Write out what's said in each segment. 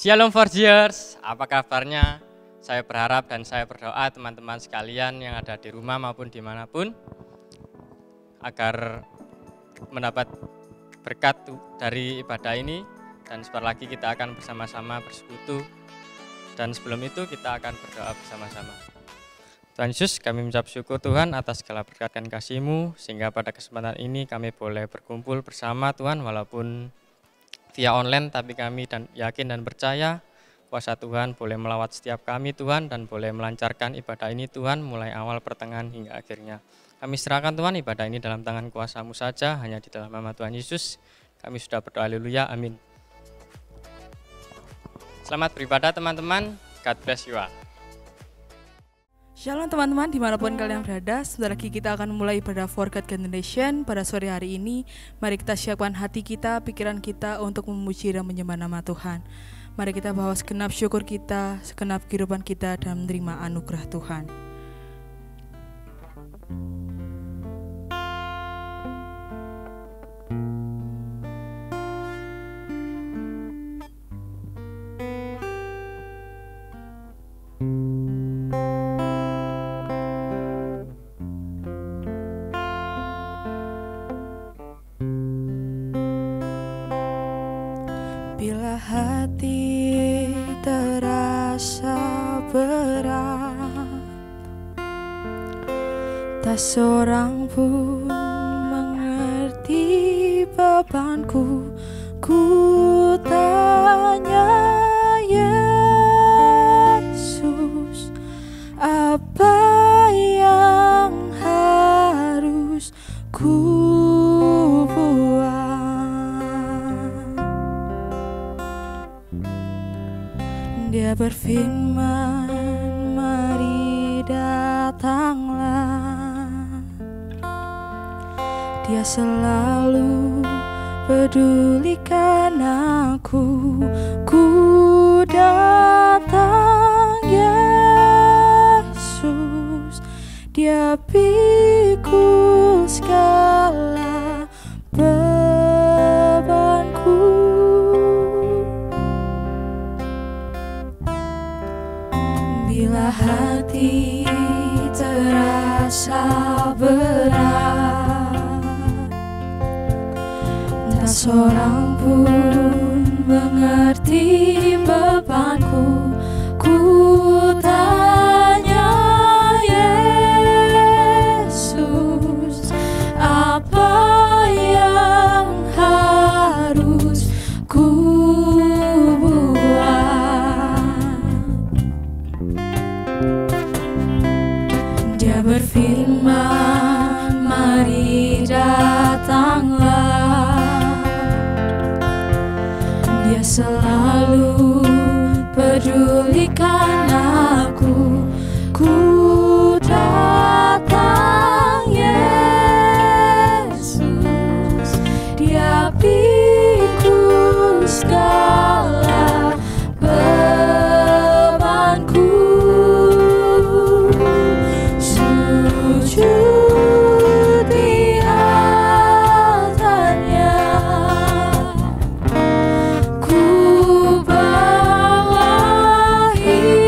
Shalom Forgers, apa kabarnya? Saya berharap dan saya berdoa teman-teman sekalian yang ada di rumah maupun dimanapun agar mendapat berkat dari ibadah ini, dan sebentar lagi kita akan bersama-sama bersekutu, dan sebelum itu kita akan berdoa bersama-sama. Tuhan Yesus, kami mengucap syukur Tuhan atas segala berkat dan kasih-Mu, sehingga pada kesempatan ini kami boleh berkumpul bersama Tuhan walaupun via online, tapi kami yakin dan percaya kuasa Tuhan boleh melawat setiap kami Tuhan, dan boleh melancarkan ibadah ini Tuhan mulai awal, pertengahan hingga akhirnya. Kami serahkan Tuhan ibadah ini dalam tangan kuasa-Mu saja, hanya di dalam nama Tuhan Yesus kami sudah berdoa, haleluya, amin. Selamat beribadah teman-teman, God bless you all. Shalom teman-teman dimanapun kalian berada. Sebentar lagi kita akan mulai ibadah For God Generation. Pada sore hari ini mari kita siapkan hati kita, pikiran kita untuk memuji dan menyembah nama Tuhan. Mari kita bawa segenap syukur kita, segenap kehidupan kita dan menerima anugerah Tuhan. Bila hati terasa berat, tak seorang pun mengerti bebanku. Ku tanya Yesus, apa yang harus ku buat? Dia berfirman, mari datanglah. Dia selalu pedulikan aku. Ku datang Yesus, Dia pikul segala bebanku. Bila hati terasa berat, tak seorang pun mengerti bebanku. Ku tanya Yesus, apa yang harus ku berfirman, mari datanglah. Dia selalu pedulikan aku. Ku datang Yesus, Dia pikul segala bebanku. Sujud di altarnya, ku bawa hidup.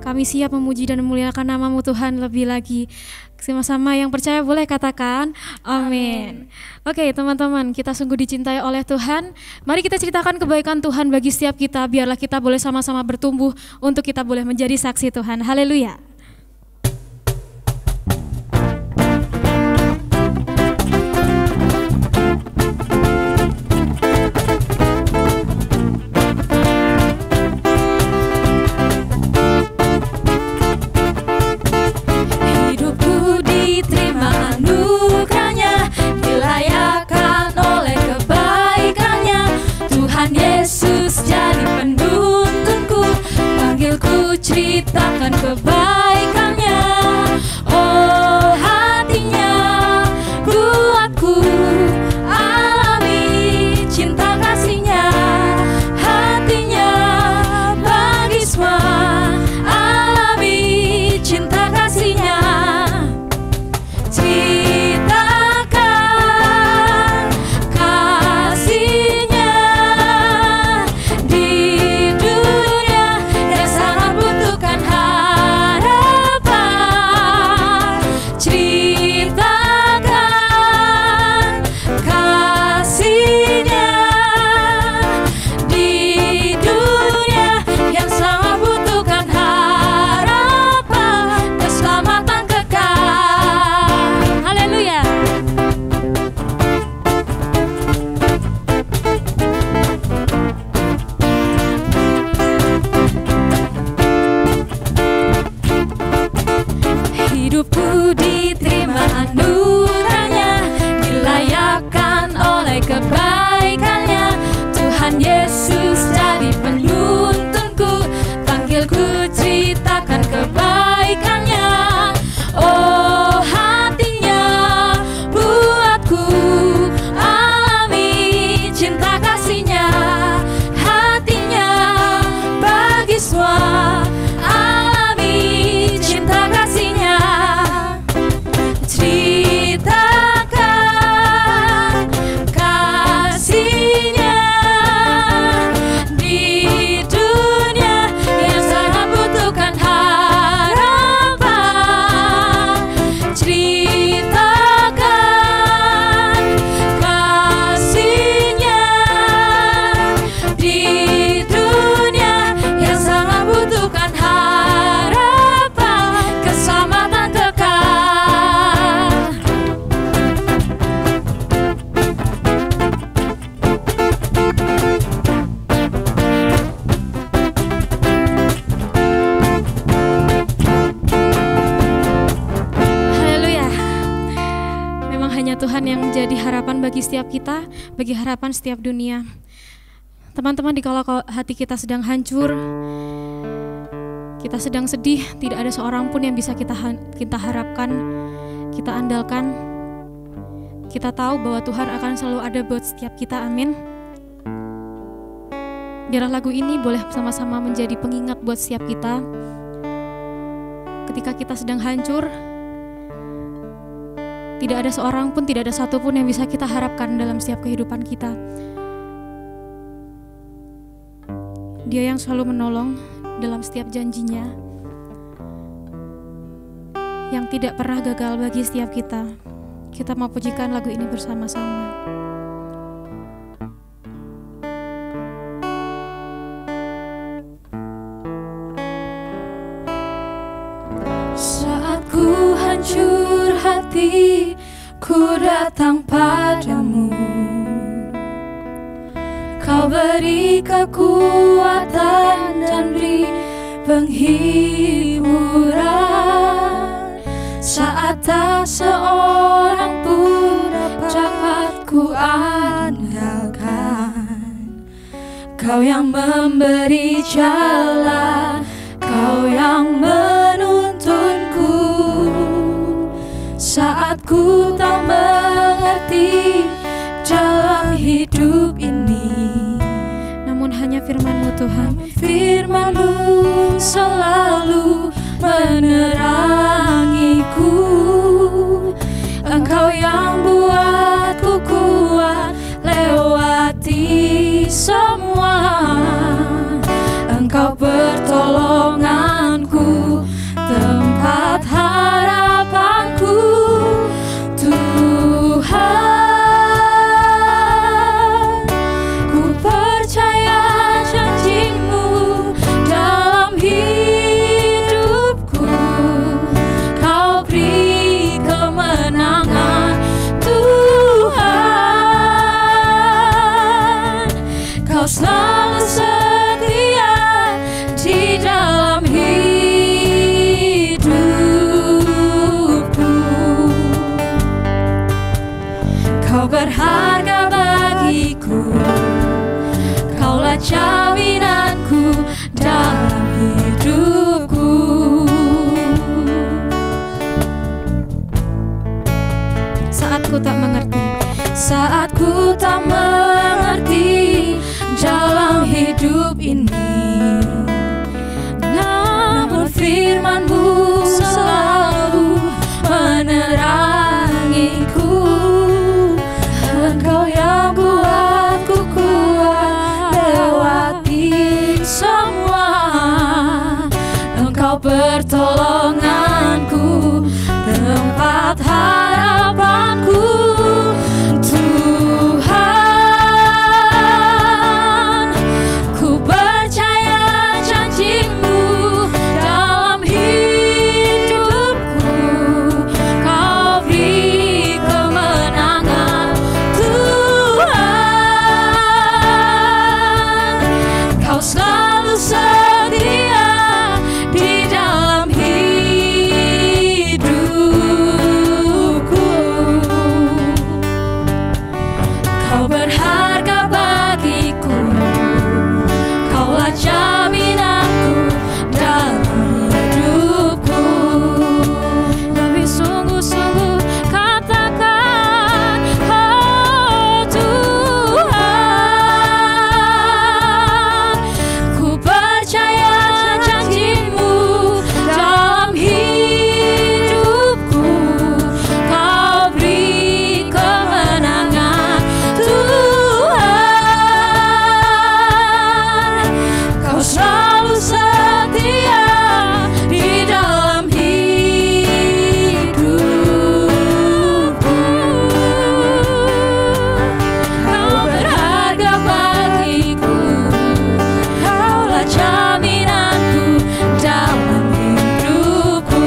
Kami siap memuji dan memuliakan nama-Mu Tuhan lebih lagi. Sama-sama yang percaya boleh katakan amin. Oke teman-teman, kita sungguh dicintai oleh Tuhan. Mari kita ceritakan kebaikan Tuhan bagi setiap kita. Biarlah kita boleh sama-sama bertumbuh untuk kita boleh menjadi saksi Tuhan. Haleluya. Ceritakan kebaikannya, oh hatinya buatku alami cinta kasihnya, hatinya bagi semua alami cinta kasihnya. Ceritakan kasihnya di dunia yang sangat butuhkan harapan. Ceritakan kasihnya di dunia yang sangat butuhkan harapan, keselamatan kekal. Haleluya. Hidupku diterima anugerahnya, dilayakkan oleh kebaikannya. Tuhan Yesus jadi penuntunku, panggilku ceritakan kebaikannya. Oh hatinya buatku alami cinta kasihnya, hatinya bagi semua alami cinta kasihnya. Ceritakan kasihnya di dunia yang sangat butuhkan harapan. Ceritakan kasihnya di dunia yang sangat butuhkan harapan, keselamatan kekal. Haleluya. Memang hanya Tuhan yang menjadi harapan bagi setiap kita, bagi harapan setiap dunia. Teman-teman, dikala hati kita sedang hancur, kita sedang sedih, tidak ada seorang pun yang bisa kita harapkan, kita andalkan. Kita tahu bahwa Tuhan akan selalu ada buat setiap kita, amin. Biarlah lagu ini boleh sama-sama menjadi pengingat buat setiap kita. Ketika kita sedang hancur, tidak ada seorang pun, tidak ada satu pun yang bisa kita harapkan dalam setiap kehidupan kita. Dia yang selalu menolong dalam setiap janjinya, yang tidak pernah gagal bagi setiap kita. Kita mau pujikan lagu ini bersama-sama. Saat ku hancur hati, ku datang padamu. Kau beri kekuatan dan beri penghiburan. Saat tak seorang pun dapat ku andalkan, Kau yang memberi jalan, Kau yang menuntunku. Saat ku tak mengerti dalam hidup ini, Namun hanya firman-Mu Tuhan, firman-Mu selalu menerangiku. Engkau yang buatku kuat lewati semua. Engkau pertolonganku firman-Mu selalu menerangiku. Engkau yang buatku kuat lewati semua. Engkau pertolonganku, tempat harapanku. Tuhan, ku percaya janji-Mu dalam hidupku. Kau beri kemenangan. Tuhan, Kau selalu setia di dalam hidupku. Kau berharga bagiku, Kaulah jaminanku dalam hidupku. Lebih sungguh-sungguh katakan, oh Tuhan, ku percaya janji-Mu dalam hidupku. Kau beri kemenangan. Tuhan, Kau selalu setia di dalam hidupku. Kau berharga bagiku, Kaulah jaminanku dalam hidupku.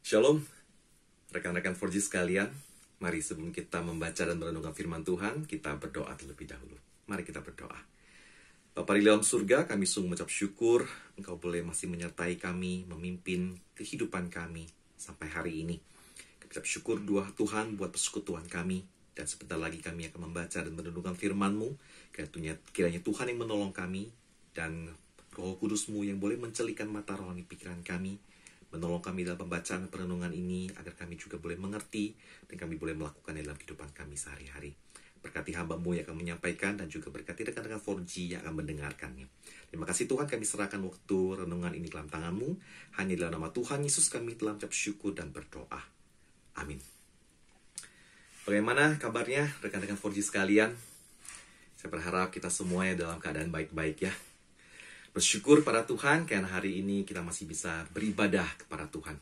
Shalom, rekan-rekan 4G sekalian. Mari sebelum kita membaca dan merenungkan firman Tuhan, kita berdoa terlebih dahulu. Mari kita berdoa. Bapa di dalam surga, kami sungguh mengucap syukur Engkau boleh masih menyertai kami, memimpin kehidupan kami sampai hari ini. Kami ucap syukur Tuhan buat persekutuan kami. Dan sebentar lagi kami akan membaca dan merenungkan firman-Mu. Kiranya Tuhan yang menolong kami, dan Roh Kudus-Mu yang boleh mencelikan mata rohani pikiran kami, menolong kami dalam pembacaan perenungan ini, agar kami juga boleh mengerti dan kami boleh melakukannya dalam kehidupan kami sehari-hari. Berkati hamba-Mu yang akan menyampaikan, dan juga berkati rekan-rekan 4G yang akan mendengarkannya. Terima kasih Tuhan, kami serahkan waktu renungan ini dalam tangan-Mu. Hanya dalam nama Tuhan Yesus kami telah mengucap syukur dan berdoa. Amin. Bagaimana kabarnya rekan-rekan 4G sekalian? Saya berharap kita semuanya dalam keadaan baik-baik ya. Bersyukur pada Tuhan karena hari ini kita masih bisa beribadah kepada Tuhan.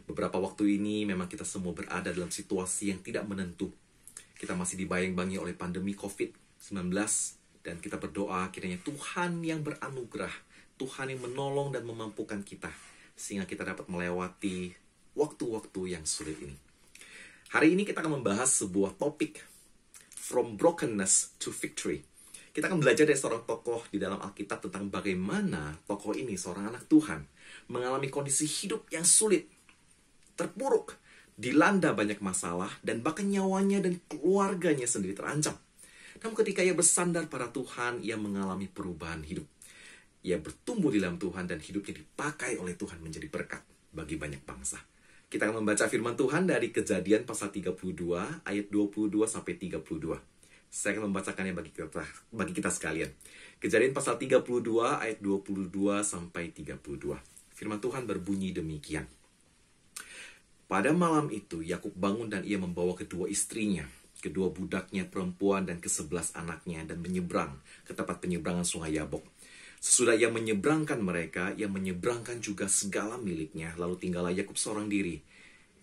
Beberapa waktu ini memang kita semua berada dalam situasi yang tidak menentu. Kita masih dibayang-bayangi oleh pandemi COVID-19, dan kita berdoa kiranya Tuhan yang beranugerah, Tuhan yang menolong dan memampukan kita, sehingga kita dapat melewati waktu-waktu yang sulit ini. Hari ini kita akan membahas sebuah topik, From Brokenness to Victory. Kita akan belajar dari seorang tokoh di dalam Alkitab tentang bagaimana tokoh ini, seorang anak Tuhan, mengalami kondisi hidup yang sulit, terpuruk, dilanda banyak masalah, dan bahkan nyawanya dan keluarganya sendiri terancam. Namun ketika ia bersandar pada Tuhan, ia mengalami perubahan hidup. Ia bertumbuh di dalam Tuhan dan hidupnya dipakai oleh Tuhan menjadi berkat bagi banyak bangsa. Kita akan membaca firman Tuhan dari Kejadian pasal 32 ayat 22 sampai 32. Saya akan membacakannya bagi kita sekalian. Kejadian pasal 32 ayat 22 sampai 32. Firman Tuhan berbunyi demikian. Pada malam itu Yakub bangun dan ia membawa kedua istrinya, kedua budaknya perempuan dan ke-11 anaknya, dan menyeberang ke tempat penyeberangan sungai Yabok. Sesudah ia menyeberangkan mereka, ia menyeberangkan juga segala miliknya, lalu tinggallah Yakub seorang diri,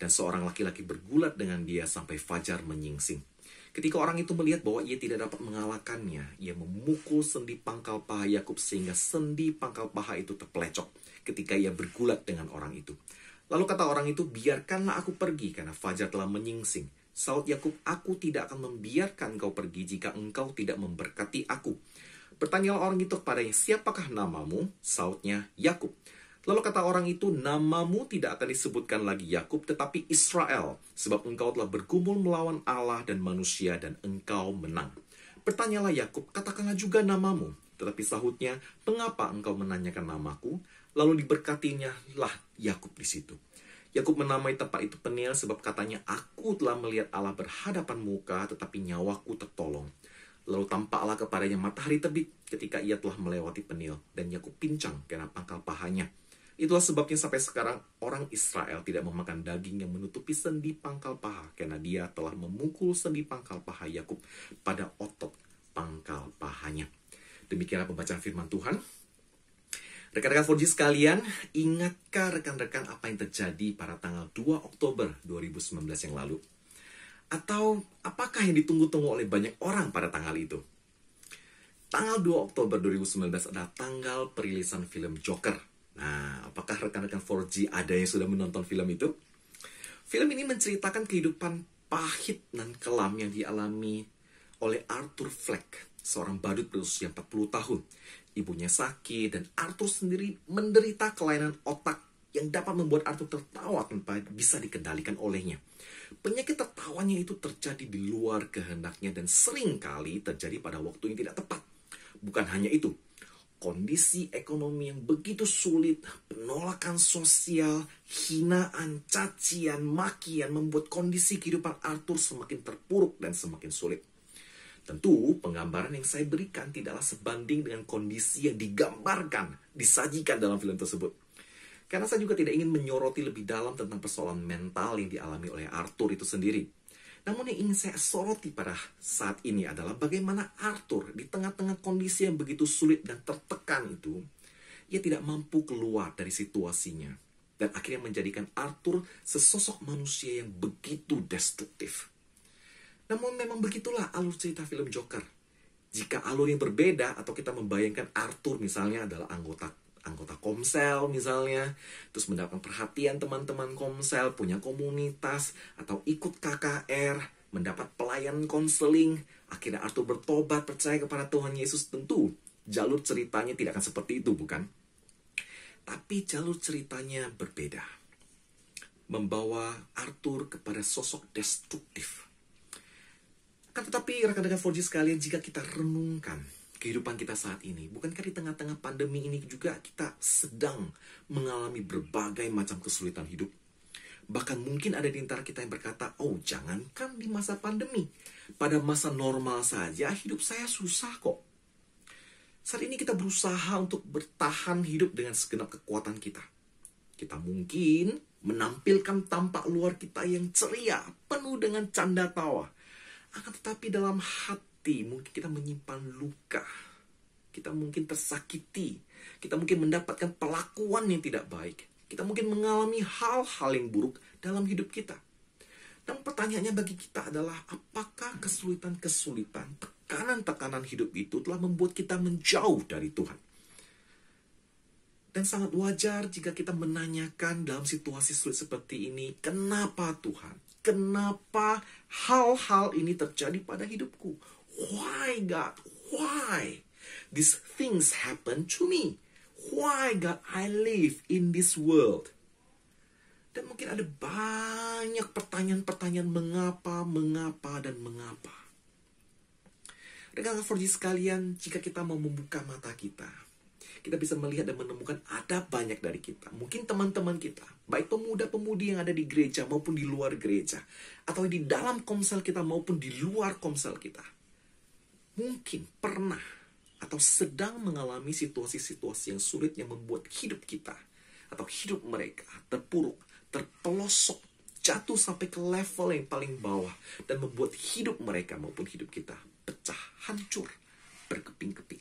dan seorang laki-laki bergulat dengan dia sampai fajar menyingsing. Ketika orang itu melihat bahwa ia tidak dapat mengalahkannya, ia memukul sendi pangkal paha Yakub sehingga sendi pangkal paha itu terpelecok ketika ia bergulat dengan orang itu. Lalu kata orang itu, biarkanlah aku pergi karena fajar telah menyingsing. Saud Yakub, aku tidak akan membiarkan engkau pergi jika engkau tidak memberkati aku. Bertanyalah orang itu kepadanya, siapakah namamu? Saudnya, Yakub. Lalu kata orang itu, namamu tidak akan disebutkan lagi Yakub, tetapi Israel, sebab engkau telah bergumul melawan Allah dan manusia, dan engkau menang. Bertanyalah Yakub, katakanlah juga namamu. Tetapi sahutnya, mengapa engkau menanyakan namaku? Lalu diberkatinya lah Yakub di situ. Yakub menamai tempat itu Peniel, sebab katanya, aku telah melihat Allah berhadapan muka, tetapi nyawaku tertolong. Lalu tampaklah kepadanya matahari terbit ketika ia telah melewati Peniel, dan Yakub pincang karena pangkal pahanya. Itulah sebabnya sampai sekarang orang Israel tidak memakan daging yang menutupi sendi pangkal paha, karena dia telah memukul sendi pangkal paha Yakub pada otot pangkal pahanya. Demikianlah pembacaan firman Tuhan. Rekan-rekan 4G sekalian, ingatkah rekan-rekan apa yang terjadi pada tanggal 2 Oktober 2019 yang lalu? Atau apakah yang ditunggu-tunggu oleh banyak orang pada tanggal itu? Tanggal 2 Oktober 2019 adalah tanggal perilisan film Joker. Nah, apakah rekan-rekan 4G ada yang sudah menonton film itu? Film ini menceritakan kehidupan pahit dan kelam yang dialami oleh Arthur Fleck, seorang badut berusia 40 tahun. Ibunya sakit dan Arthur sendiri menderita kelainan otak yang dapat membuat Arthur tertawa tanpa bisa dikendalikan olehnya. Penyakit tertawanya itu terjadi di luar kehendaknya dan seringkali terjadi pada waktu yang tidak tepat. Bukan hanya itu, kondisi ekonomi yang begitu sulit, penolakan sosial, hinaan, cacian, makian membuat kondisi kehidupan Arthur semakin terpuruk dan semakin sulit. Tentu, penggambaran yang saya berikan tidaklah sebanding dengan kondisi yang digambarkan, disajikan dalam film tersebut. Karena saya juga tidak ingin menyoroti lebih dalam tentang persoalan mental yang dialami oleh Arthur itu sendiri. Namun yang ingin saya soroti pada saat ini adalah bagaimana Arthur di tengah-tengah kondisi yang begitu sulit dan tertekan itu, ia tidak mampu keluar dari situasinya. Dan akhirnya menjadikan Arthur sesosok manusia yang begitu destruktif. Namun memang begitulah alur cerita film Joker. Jika alur yang berbeda atau kita membayangkan Arthur misalnya adalah anggota Komsel misalnya, terus mendapatkan perhatian teman-teman Komsel, punya komunitas, atau ikut KKR, mendapat pelayanan konseling, akhirnya Arthur bertobat, percaya kepada Tuhan Yesus, tentu jalur ceritanya tidak akan seperti itu, bukan? Tapi jalur ceritanya berbeda. Membawa Arthur kepada sosok destruktif. Tetapi rekan-rekan 4G sekalian, jika kita renungkan kehidupan kita saat ini, bukankah di tengah-tengah pandemi ini juga kita sedang mengalami berbagai macam kesulitan hidup? Bahkan mungkin ada di antara kita yang berkata, oh jangankan di masa pandemi, pada masa normal saja hidup saya susah kok. Saat ini kita berusaha untuk bertahan hidup dengan segenap kekuatan kita. Kita mungkin menampilkan tampak luar kita yang ceria, penuh dengan canda tawa. Akan tetapi dalam hati mungkin kita menyimpan luka. Kita mungkin tersakiti. Kita mungkin mendapatkan perlakuan yang tidak baik. Kita mungkin mengalami hal-hal yang buruk dalam hidup kita. Dan pertanyaannya bagi kita adalah, apakah kesulitan-kesulitan, tekanan-tekanan hidup itu telah membuat kita menjauh dari Tuhan? Dan sangat wajar jika kita menanyakan dalam situasi sulit seperti ini, kenapa Tuhan? Kenapa hal-hal ini terjadi pada hidupku? Why God? Why? These things happen to me. Why God I live in this world? Dan mungkin ada banyak pertanyaan-pertanyaan mengapa, dan mengapa. Rekan-rekan 4G sekalian, jika kita mau membuka mata kita bisa melihat dan menemukan ada banyak dari kita. Mungkin teman-teman kita, baik pemuda-pemudi yang ada di gereja maupun di luar gereja, atau di dalam komsel kita maupun di luar komsel kita, mungkin pernah atau sedang mengalami situasi-situasi yang sulit yang membuat hidup kita atau hidup mereka terpuruk, terpelosok, jatuh sampai ke level yang paling bawah, dan membuat hidup mereka maupun hidup kita pecah, hancur, berkeping-keping.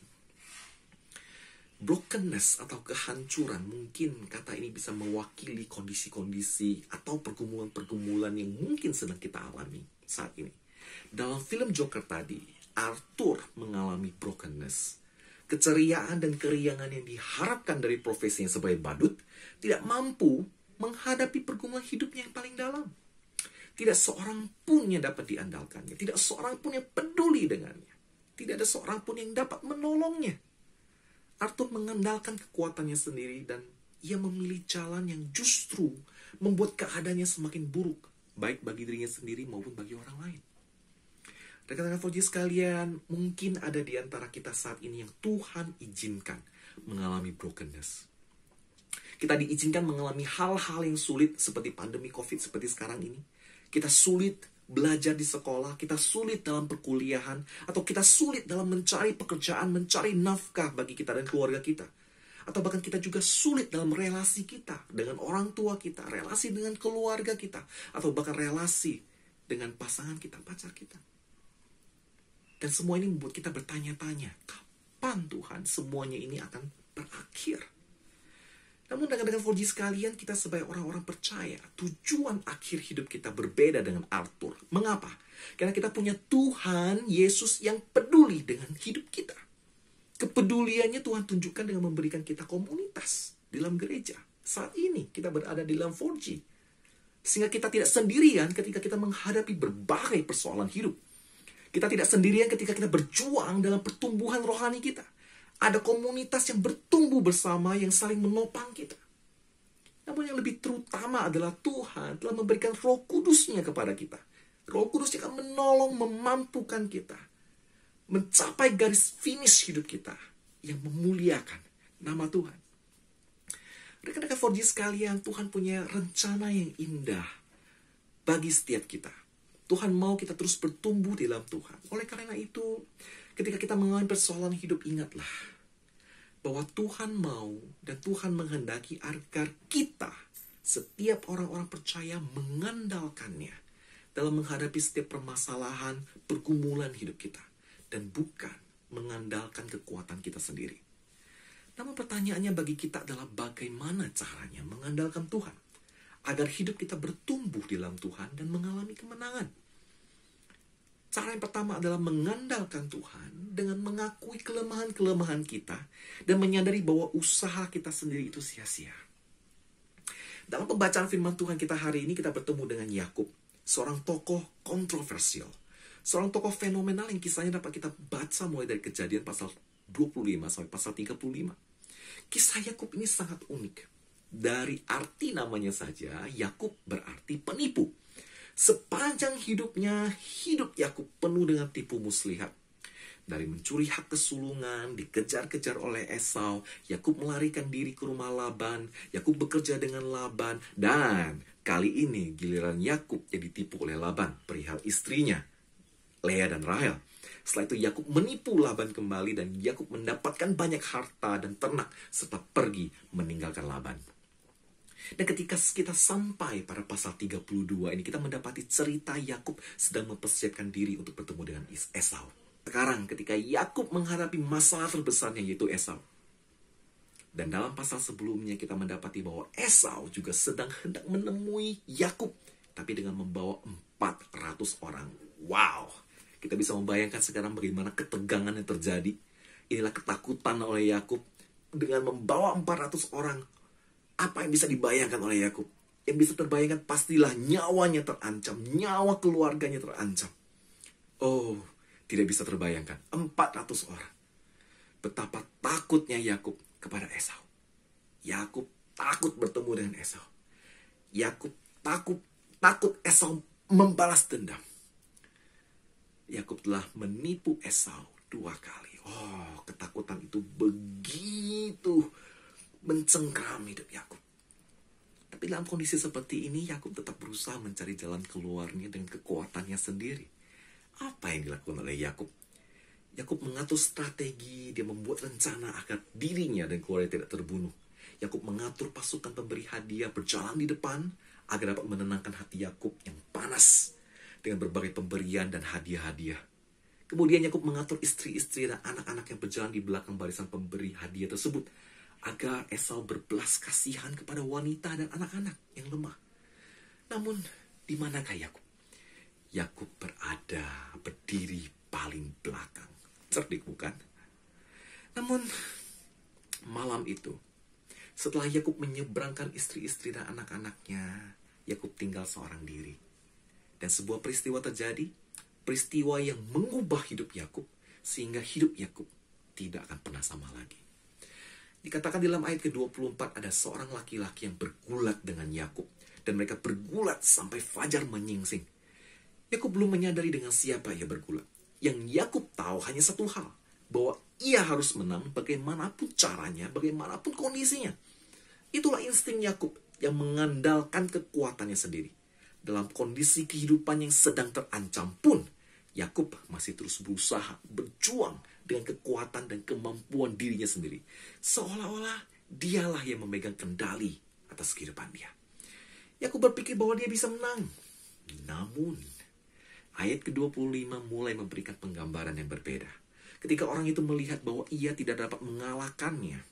Brokenness atau kehancuran, mungkin kata ini bisa mewakili kondisi-kondisi atau pergumulan-pergumulan yang mungkin sedang kita alami saat ini. Dalam film Joker tadi, Arthur mengalami brokenness. Keceriaan dan keriangan yang diharapkan dari profesinya sebagai badut tidak mampu menghadapi pergumulan hidupnya yang paling dalam. Tidak seorang pun yang dapat diandalkannya. Tidak seorang pun yang peduli dengannya. Tidak ada seorang pun yang dapat menolongnya. Arthur mengandalkan kekuatannya sendiri dan ia memilih jalan yang justru membuat keadaannya semakin buruk, baik bagi dirinya sendiri maupun bagi orang lain. Rekan-rekan 4G sekalian, mungkin ada di antara kita saat ini yang Tuhan izinkan mengalami brokenness. Kita diizinkan mengalami hal-hal yang sulit seperti pandemi COVID seperti sekarang ini. Kita sulit belajar di sekolah, kita sulit dalam perkuliahan, atau kita sulit dalam mencari pekerjaan, mencari nafkah bagi kita dan keluarga kita. Atau bahkan kita juga sulit dalam relasi kita dengan orang tua kita, relasi dengan keluarga kita, atau bahkan relasi dengan pasangan kita, pacar kita. Dan semua ini membuat kita bertanya-tanya, kapan Tuhan semuanya ini akan berakhir? Namun dengan 4G sekalian, kita sebagai orang-orang percaya, tujuan akhir hidup kita berbeda dengan Arthur. Mengapa? Karena kita punya Tuhan Yesus yang peduli dengan hidup kita. Kepeduliannya Tuhan tunjukkan dengan memberikan kita komunitas dalam gereja. Saat ini kita berada di dalam 4G. Sehingga kita tidak sendirian ketika kita menghadapi berbagai persoalan hidup. Kita tidak sendirian ketika kita berjuang dalam pertumbuhan rohani kita. Ada komunitas yang bertumbuh bersama yang saling menopang kita. Namun yang lebih terutama adalah Tuhan telah memberikan Roh Kudus-Nya kepada kita. Roh Kudus yang akan menolong, memampukan kita mencapai garis finish hidup kita yang memuliakan nama Tuhan. Rekan-rekan 4G sekalian, Tuhan punya rencana yang indah bagi setiap kita. Tuhan mau kita terus bertumbuh di dalam Tuhan. Oleh karena itu, ketika kita mengalami persoalan hidup, ingatlah bahwa Tuhan mau dan Tuhan menghendaki agar kita, setiap orang-orang percaya, mengandalkannya dalam menghadapi setiap permasalahan, pergumulan hidup kita. Dan bukan mengandalkan kekuatan kita sendiri. Namun pertanyaannya bagi kita adalah bagaimana caranya mengandalkan Tuhan agar hidup kita bertumbuh di dalam Tuhan dan mengalami kemenangan. Cara yang pertama adalah mengandalkan Tuhan dengan mengakui kelemahan-kelemahan kita dan menyadari bahwa usaha kita sendiri itu sia-sia. Dalam pembacaan firman Tuhan kita hari ini, kita bertemu dengan Yakub, seorang tokoh kontroversial. Seorang tokoh fenomenal yang kisahnya dapat kita baca mulai dari Kejadian pasal 25 sampai pasal 35. Kisah Yakub ini sangat unik. Dari arti namanya saja, Yakub berarti penipu. Sepanjang hidupnya, hidup Yakub penuh dengan tipu muslihat. Dari mencuri hak kesulungan, dikejar-kejar oleh Esau, Yakub melarikan diri ke rumah Laban, Yakub bekerja dengan Laban, dan kali ini giliran Yakub yang ditipu oleh Laban, perihal istrinya, Lea dan Rahel. Setelah itu Yakub menipu Laban kembali dan Yakub mendapatkan banyak harta dan ternak serta pergi meninggalkan Laban. Dan ketika kita sampai pada pasal 32 ini, kita mendapati cerita Yakub sedang mempersiapkan diri untuk bertemu dengan Esau. Sekarang ketika Yakub menghadapi masalah terbesarnya, yaitu Esau. Dan dalam pasal sebelumnya kita mendapati bahwa Esau juga sedang hendak menemui Yakub, tapi dengan membawa 400 orang. Wow! Kita bisa membayangkan sekarang bagaimana ketegangan yang terjadi. Inilah ketakutan oleh Yakub dengan membawa 400 orang. Apa yang bisa dibayangkan oleh Yakub? Yang bisa terbayangkan pastilah nyawanya terancam, nyawa keluarganya terancam. Oh, tidak bisa terbayangkan. 400 orang. Betapa takutnya Yakub kepada Esau. Yakub takut bertemu dengan Esau. Yakub takut Esau membalas dendam. Yakub telah menipu Esau 2 kali. Oh, ketakutan itu begitu mencengkram hidup Yakub. Tapi dalam kondisi seperti ini, Yakub tetap berusaha mencari jalan keluarnya dengan kekuatannya sendiri. Apa yang dilakukan oleh Yakub? Yakub mengatur strategi, dia membuat rencana agar dirinya dan keluarga tidak terbunuh. Yakub mengatur pasukan pemberi hadiah berjalan di depan agar dapat menenangkan hati Yakub yang panas dengan berbagai pemberian dan hadiah-hadiah. Kemudian Yakub mengatur istri-istri dan anak-anak yang berjalan di belakang barisan pemberi hadiah tersebut agar Esau berbelas kasihan kepada wanita dan anak-anak yang lemah. Namun, di manakah Yakub? Yakub berdiri paling belakang. Cerdik bukan? Namun, malam itu, setelah Yakub menyeberangkan istri-istri dan anak-anaknya, Yakub tinggal seorang diri. Dan sebuah peristiwa terjadi, peristiwa yang mengubah hidup Yakub, sehingga hidup Yakub tidak akan pernah sama lagi. Di Dikatakan dalam ayat ke-24 ada seorang laki-laki yang bergulat dengan Yakub. Dan mereka bergulat sampai fajar menyingsing. Yakub belum menyadari dengan siapa ia bergulat. Yang Yakub tahu hanya satu hal, bahwa ia harus menang bagaimanapun caranya, bagaimanapun kondisinya. Itulah insting Yakub yang mengandalkan kekuatannya sendiri. Dalam kondisi kehidupan yang sedang terancam pun, Yakub masih terus berusaha, berjuang dengan kekuatan dan kemampuan dirinya sendiri. Seolah-olah dialah yang memegang kendali atas kehidupan dia. Yakub berpikir bahwa dia bisa menang. Namun, ayat ke-25 mulai memberikan penggambaran yang berbeda. Ketika orang itu melihat bahwa ia tidak dapat mengalahkannya,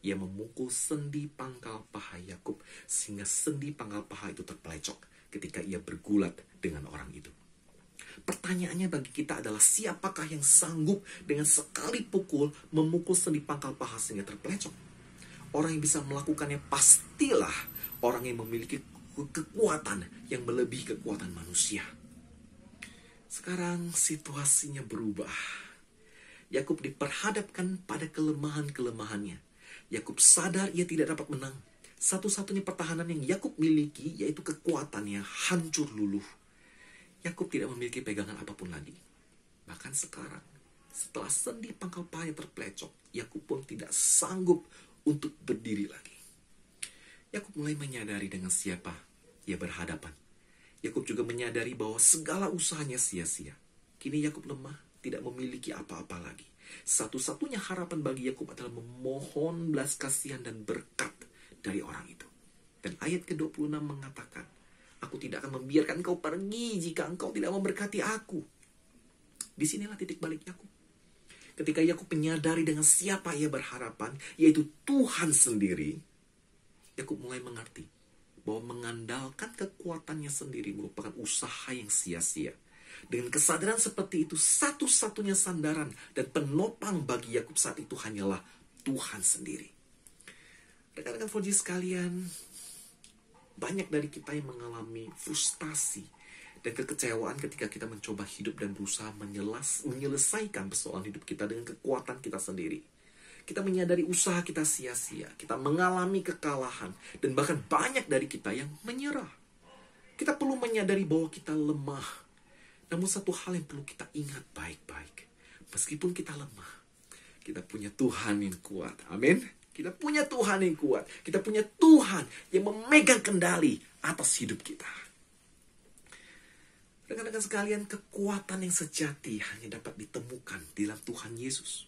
ia memukul sendi pangkal paha Yakub sehingga sendi pangkal paha itu terpelecok ketika ia bergulat dengan orang itu. Pertanyaannya bagi kita adalah siapakah yang sanggup dengan sekali pukul memukul sendi pangkal paha sehingga terpelecok? Orang yang bisa melakukannya pastilah orang yang memiliki kekuatan yang melebihi kekuatan manusia. Sekarang situasinya berubah. Yakub diperhadapkan pada kelemahan-kelemahannya. Yakub sadar ia tidak dapat menang. Satu-satunya pertahanan yang Yakub miliki yaitu kekuatannya hancur luluh. Yakub tidak memiliki pegangan apapun lagi. Bahkan sekarang, setelah sendi pangkal pahanya terpelecok, Yakub pun tidak sanggup untuk berdiri lagi. Yakub mulai menyadari dengan siapa ia berhadapan. Yakub juga menyadari bahwa segala usahanya sia-sia. Kini Yakub lemah, tidak memiliki apa-apa lagi. Satu-satunya harapan bagi Yakub adalah memohon belas kasihan dan berkat dari orang itu. Dan ayat ke-26 mengatakan, aku tidak akan membiarkan engkau pergi jika engkau tidak memberkati aku. Disinilah titik balik Yakub. Ketika Yakub menyadari dengan siapa ia berhadapan, yaitu Tuhan sendiri, Yakub mulai mengerti bahwa mengandalkan kekuatannya sendiri merupakan usaha yang sia-sia. Dengan kesadaran seperti itu, satu-satunya sandaran dan penopang bagi Yakub saat itu hanyalah Tuhan sendiri. Rekan-rekan Foji sekalian, banyak dari kita yang mengalami frustasi dan kekecewaan ketika kita mencoba hidup dan berusaha menyelesaikan persoalan hidup kita dengan kekuatan kita sendiri. Kita menyadari usaha kita sia-sia, kita mengalami kekalahan, dan bahkan banyak dari kita yang menyerah. Kita perlu menyadari bahwa kita lemah. Namun satu hal yang perlu kita ingat baik-baik. Meskipun kita lemah, kita punya Tuhan yang kuat. Amin. Kita punya Tuhan yang kuat. Kita punya Tuhan yang memegang kendali atas hidup kita. Rekan-rekan sekalian, kekuatan yang sejati hanya dapat ditemukan di dalam Tuhan Yesus.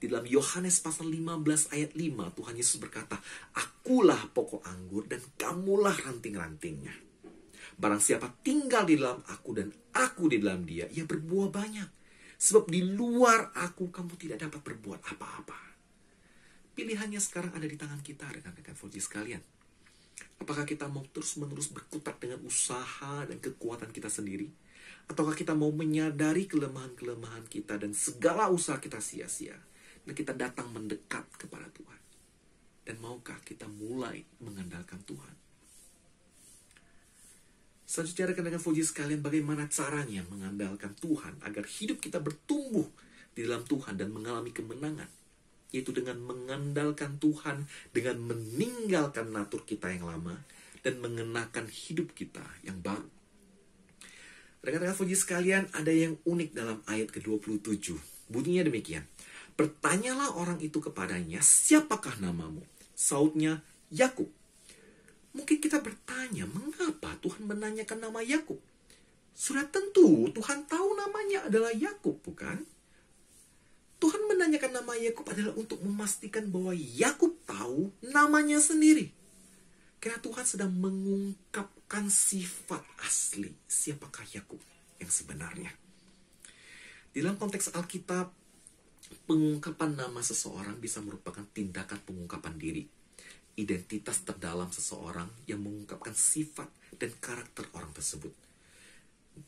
Di dalam Yohanes pasal 15 ayat 5, Tuhan Yesus berkata, akulah pokok anggur dan kamulah ranting-rantingnya. Barang siapa tinggal di dalam aku dan aku di dalam dia, ia berbuah banyak. Sebab di luar aku kamu tidak dapat berbuat apa-apa. Pilihannya sekarang ada di tangan kita, rekan-rekan Foji sekalian. Apakah kita mau terus-menerus berkutat dengan usaha dan kekuatan kita sendiri? Ataukah kita mau menyadari kelemahan-kelemahan kita dan segala usaha kita sia-sia? Dan kita datang mendekat kepada Tuhan. Dan maukah kita mulai mengandalkan Tuhan? Selanjutnya rekan-rekan Foji sekalian, bagaimana caranya mengandalkan Tuhan agar hidup kita bertumbuh di dalam Tuhan dan mengalami kemenangan? Yaitu dengan mengandalkan Tuhan, dengan meninggalkan natur kita yang lama dan mengenakan hidup kita yang baru. Rekan-rekan Foji sekalian, ada yang unik dalam ayat ke-27. Bunyinya demikian. Bertanyalah orang itu kepadanya, siapakah namamu? Sautnya, Yakub. Mungkin kita bertanya, mengapa Tuhan menanyakan nama Yakub? Sudah tentu Tuhan tahu namanya adalah Yakub, bukan? Tuhan menanyakan nama Yakub adalah untuk memastikan bahwa Yakub tahu namanya sendiri. Karena Tuhan sedang mengungkapkan sifat asli siapakah Yakub yang sebenarnya. Di dalam konteks Alkitab, pengungkapan nama seseorang bisa merupakan tindakan pengungkapan diri. Identitas terdalam seseorang yang mengungkapkan sifat dan karakter orang tersebut.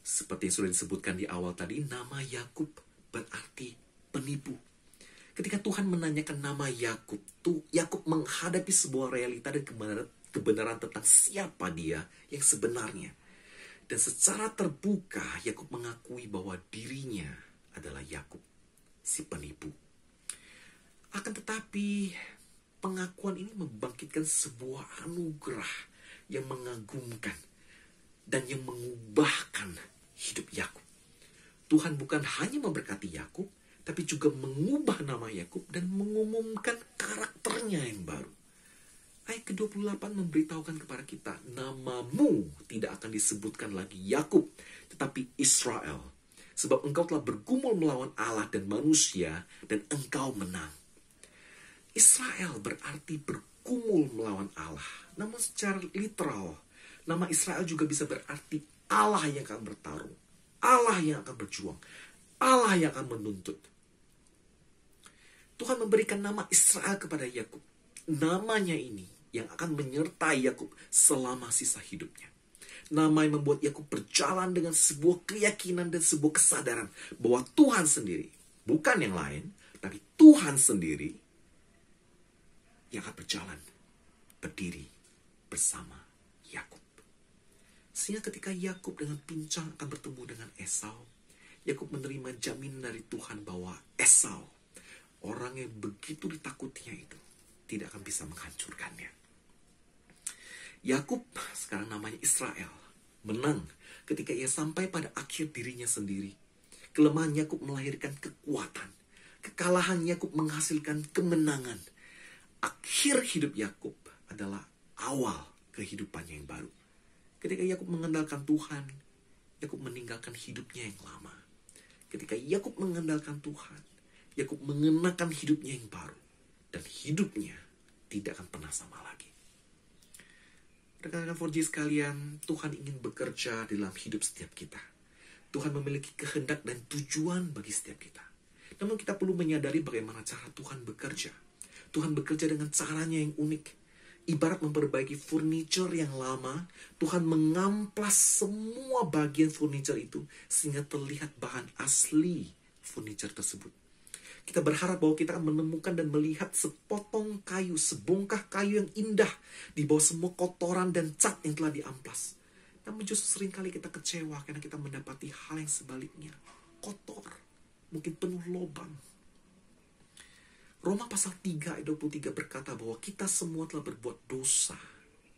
Seperti yang sudah disebutkan di awal tadi, nama Yakub berarti penipu. Ketika Tuhan menanyakan nama Yakub, Yakub menghadapi sebuah realita dan kebenaran tentang siapa dia yang sebenarnya. Dan secara terbuka, Yakub mengakui bahwa dirinya adalah Yakub, si penipu. Akan tetapi, pengakuan ini membangkitkan sebuah anugerah yang mengagumkan dan yang mengubahkan hidup Yakub. Tuhan bukan hanya memberkati Yakub, tapi juga mengubah nama Yakub dan mengumumkan karakternya yang baru. Ayat ke-28 memberitahukan kepada kita, namamu tidak akan disebutkan lagi Yakub, tetapi Israel. Sebab engkau telah bergumul melawan Allah dan manusia, dan engkau menang. Israel berarti bergumul melawan Allah. Namun secara literal, nama Israel juga bisa berarti Allah yang akan bertarung, Allah yang akan berjuang, Allah yang akan menuntut. Tuhan memberikan nama Israel kepada Yakub. Namanya ini yang akan menyertai Yakub selama sisa hidupnya. Nama yang membuat Yakub berjalan dengan sebuah keyakinan dan sebuah kesadaran bahwa Tuhan sendiri, bukan yang lain, tapi Tuhan sendiri yang akan berjalan, berdiri bersama Yakub. Sehingga ketika Yakub dengan pincang akan bertemu dengan Esau, Yakub menerima jaminan dari Tuhan bahwa Esau, orang yang begitu ditakutinya itu, tidak akan bisa menghancurkannya. Yakub, sekarang namanya Israel, menang ketika ia sampai pada akhir dirinya sendiri. Kelemahan Yakub melahirkan kekuatan. Kekalahan Yakub menghasilkan kemenangan. Akhir hidup Yakub adalah awal kehidupannya yang baru. Ketika Yakub mengandalkan Tuhan, Yakub meninggalkan hidupnya yang lama. Ketika Yakub mengandalkan Tuhan, Yakub mengenakan hidupnya yang baru. Dan hidupnya tidak akan pernah sama lagi. Rekan-rekan 4G sekalian, Tuhan ingin bekerja dalam hidup setiap kita. Tuhan memiliki kehendak dan tujuan bagi setiap kita. Namun kita perlu menyadari bagaimana cara Tuhan bekerja. Tuhan bekerja dengan caranya yang unik. Ibarat memperbaiki furniture yang lama, Tuhan mengamplas semua bagian furniture itu sehingga terlihat bahan asli furniture tersebut. Kita berharap bahwa kita akan menemukan dan melihat sepotong kayu, sebongkah kayu yang indah di bawah semua kotoran dan cat yang telah diamplas. Namun justru seringkali kita kecewa karena kita mendapati hal yang sebaliknya. Kotor, mungkin penuh lubang. Roma pasal 3 ayat 23 berkata bahwa kita semua telah berbuat dosa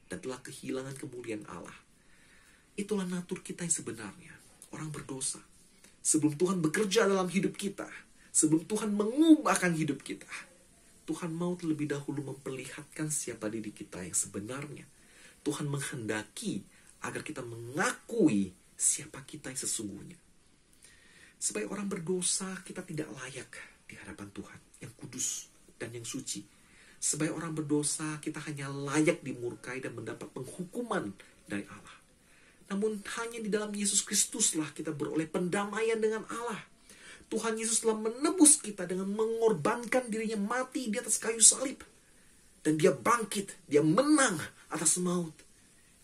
dan telah kehilangan kemuliaan Allah. Itulah natur kita yang sebenarnya. Orang berdosa. Sebelum Tuhan bekerja dalam hidup kita, sebelum Tuhan mengubahkan hidup kita, Tuhan mau terlebih dahulu memperlihatkan siapa diri kita yang sebenarnya. Tuhan menghendaki agar kita mengakui siapa kita yang sesungguhnya. Sebagai orang berdosa, kita tidak layak di hadapan Tuhan yang kudus dan yang suci. Sebagai orang berdosa, kita hanya layak dimurkai dan mendapat penghukuman dari Allah. Namun hanya di dalam Yesus Kristuslah kita beroleh pendamaian dengan Allah. Tuhan Yesus telah menebus kita dengan mengorbankan dirinya mati di atas kayu salib. Dan dia bangkit, dia menang atas maut.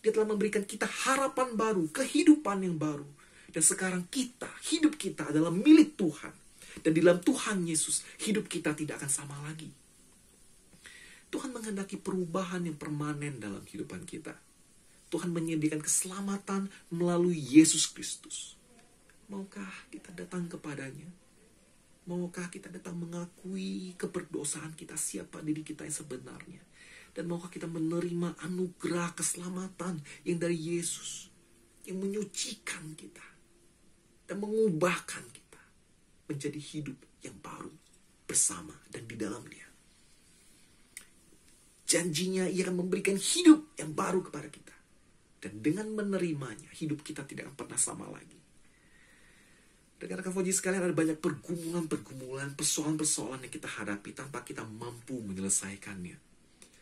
Dia telah memberikan kita harapan baru, kehidupan yang baru. Dan sekarang kita, hidup kita adalah milik Tuhan. Dan di dalam Tuhan Yesus, hidup kita tidak akan sama lagi. Tuhan menghendaki perubahan yang permanen dalam kehidupan kita. Tuhan menyediakan keselamatan melalui Yesus Kristus. Maukah kita datang kepadanya? Maukah kita datang mengakui keberdosaan kita, siapa diri kita yang sebenarnya? Dan maukah kita menerima anugerah keselamatan yang dari Yesus, yang menyucikan kita dan mengubahkan kita menjadi hidup yang baru bersama dan di dalamnya. Janjinya ia akan memberikan hidup yang baru kepada kita. Dan dengan menerimanya, hidup kita tidak akan pernah sama lagi. Rekan-rekan 4G sekalian, ada banyak pergumulan, persoalan-persoalan yang kita hadapi tanpa kita mampu menyelesaikannya.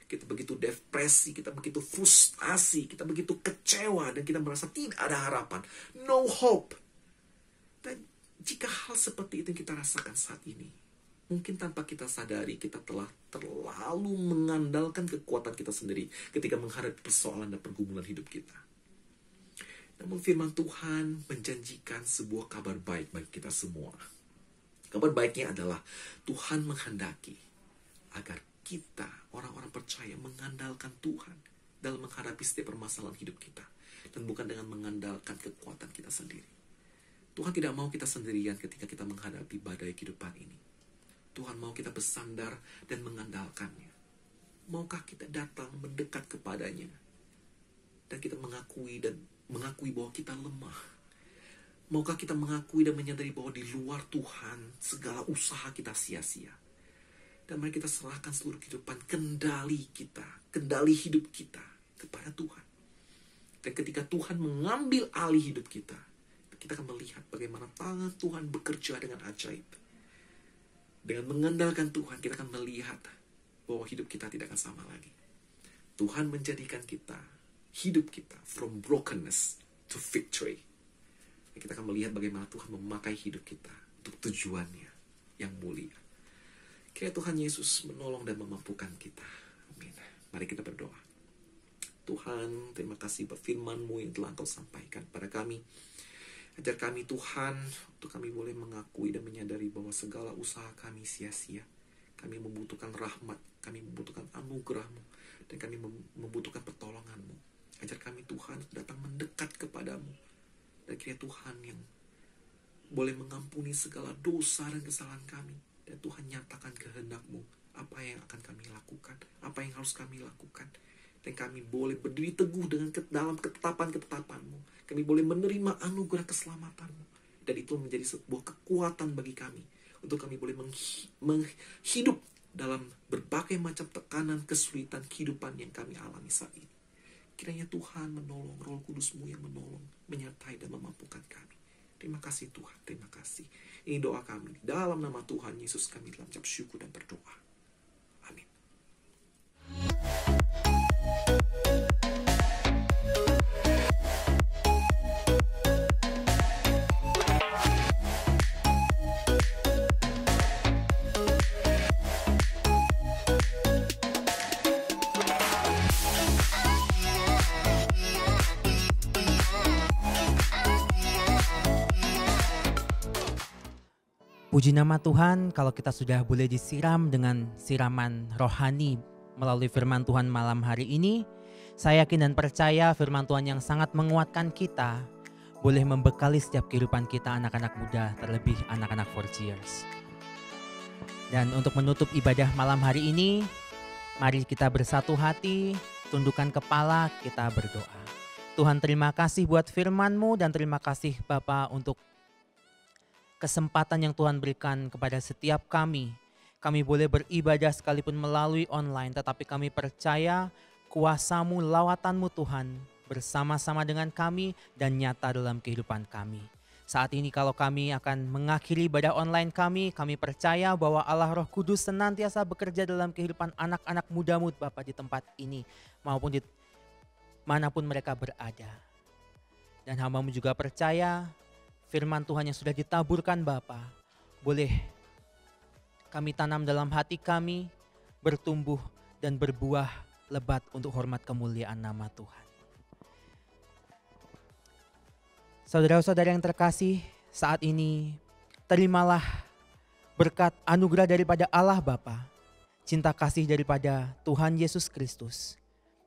Kita begitu depresi, kita begitu frustasi, kita begitu kecewa, dan kita merasa tidak ada harapan. No hope. Dan jika hal seperti itu yang kita rasakan saat ini, mungkin tanpa kita sadari kita telah terlalu mengandalkan kekuatan kita sendiri ketika menghadapi persoalan dan pergumulan hidup kita. Namun firman Tuhan menjanjikan sebuah kabar baik bagi kita semua. Kabar baiknya adalah Tuhan menghendaki agar kita, orang-orang percaya, mengandalkan Tuhan dalam menghadapi setiap permasalahan hidup kita. Dan bukan dengan mengandalkan kekuatan kita sendiri. Tuhan tidak mau kita sendirian ketika kita menghadapi badai kehidupan ini. Tuhan mau kita bersandar dan mengandalkannya. Maukah kita datang mendekat kepadanya dan kita mengakui bahwa kita lemah? Maukah kita mengakui dan menyadari bahwa di luar Tuhan segala usaha kita sia-sia? Dan mari kita serahkan seluruh kehidupan, kendali hidup kita kepada Tuhan. Dan ketika Tuhan mengambil alih hidup kita akan melihat bagaimana tangan Tuhan bekerja dengan ajaib. Dengan mengandalkan Tuhan, kita akan melihat bahwa hidup kita tidak akan sama lagi. Tuhan menjadikan hidup kita from brokenness to victory. Dan kita akan melihat bagaimana Tuhan memakai hidup kita untuk tujuannya yang mulia. Kiranya Tuhan Yesus menolong dan memampukan kita. Amin. Mari kita berdoa. Tuhan, terima kasih buat firman-Mu yang telah Engkau sampaikan pada kami. Ajar kami Tuhan, untuk kami boleh mengakui dan menyadari bahwa segala usaha kami sia-sia. Kami membutuhkan rahmat, kami membutuhkan anugerah-Mu, dan kami membutuhkan pertolongan-Mu. Ajar kami Tuhan datang mendekat kepadamu. Dan kiranya Tuhan yang boleh mengampuni segala dosa dan kesalahan kami. Dan Tuhan nyatakan kehendak-Mu, apa yang akan kami lakukan, apa yang harus kami lakukan. Dan kami boleh berdiri teguh dalam ketetapan-ketetapan-Mu. Kami boleh menerima anugerah keselamatan-Mu. Dan itu menjadi sebuah kekuatan bagi kami. Untuk kami boleh menghidup dalam berbagai macam tekanan, kesulitan kehidupan yang kami alami saat ini. Kiranya Tuhan menolong, Roh Kudus-Mu yang menolong, menyertai dan memampukan kami. Terima kasih Tuhan, terima kasih. Ini doa kami. Dalam nama Tuhan Yesus kami telah mengucap syukur dan berdoa. Amin. Puji nama Tuhan kalau kita sudah boleh disiram dengan siraman rohani melalui firman Tuhan malam hari ini. Saya yakin dan percaya firman Tuhan yang sangat menguatkan kita boleh membekali setiap kehidupan kita anak-anak muda, terlebih anak-anak 4Gers. Dan untuk menutup ibadah malam hari ini, mari kita bersatu hati, tundukkan kepala, kita berdoa. Tuhan, terima kasih buat firman-Mu dan terima kasih Bapa untuk kesempatan yang Tuhan berikan kepada setiap kami. Kami boleh beribadah sekalipun melalui online, tetapi kami percaya kuasa-Mu, lawatan-Mu Tuhan bersama-sama dengan kami dan nyata dalam kehidupan kami. Saat ini kalau kami akan mengakhiri ibadah online kami percaya bahwa Allah Roh Kudus senantiasa bekerja dalam kehidupan anak-anak muda-Mu Bapa di tempat ini maupun di manapun mereka berada. Dan hamba-Mu juga percaya firman Tuhan yang sudah ditaburkan Bapa boleh kami tanam dalam hati kami, bertumbuh dan berbuah lebat untuk hormat kemuliaan nama Tuhan. Saudara-saudara yang terkasih, saat ini terimalah berkat anugerah daripada Allah Bapa, cinta kasih daripada Tuhan Yesus Kristus,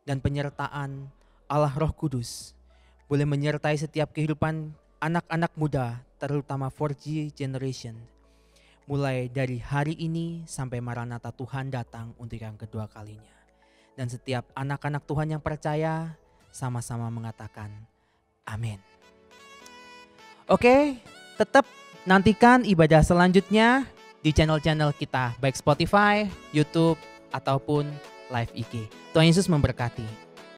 dan penyertaan Allah Roh Kudus boleh menyertai setiap kehidupan anak-anak muda, terutama 4G generation, mulai dari hari ini sampai Maranatha Tuhan datang untuk yang kedua kalinya. Dan setiap anak-anak Tuhan yang percaya sama-sama mengatakan amin. Oke, tetap nantikan ibadah selanjutnya di channel-channel kita, baik Spotify, YouTube, ataupun live IG. Tuhan Yesus memberkati.